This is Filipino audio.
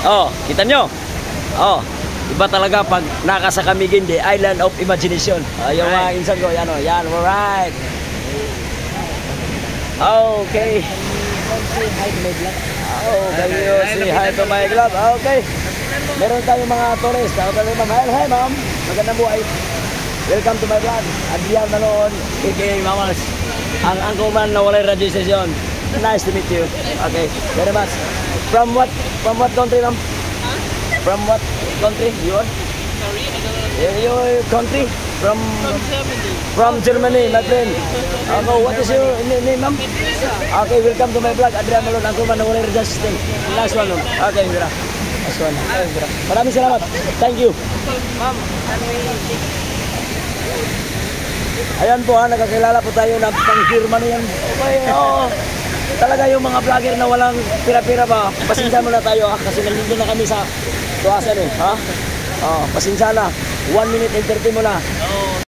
Oh, kita nyo? Oh, iba talaga pag nakasa kami the island of imagination. Yung mga insan ko, yan o, yan, alright. Okay. Oh, can you say hi to my club? Okay. Meron tayong mga tourist. Hi ma'am, magandang buhay. Welcome to my vlog. Adrian Manoon, aka Mamas. Ang angko man na walay registration. Nice to meet you. Okay, very much. From what country, ma'am? From what country? You are? Sorry, I don't know. Your country? From Germany. From Germany, my friend. Okay, what is your name, ma'am? Okay, welcome to my vlog. Adrian Malon, angko man na walay registration. Last one, ma'am. Okay, mira. Last one. Okay, mira. Maraming salamat. Thank you. Ma'am, can we... Ayan po ha, nakakilala po tayo ng pang-firma na yan. Okay, oo. Talaga yung mga vlogger na walang pira-pira ba, pasensya mo na tayo ha, kasi nandito na kami sa tuwasan eh, ha? Oh, pasensya na, 1 minute entertain mo na.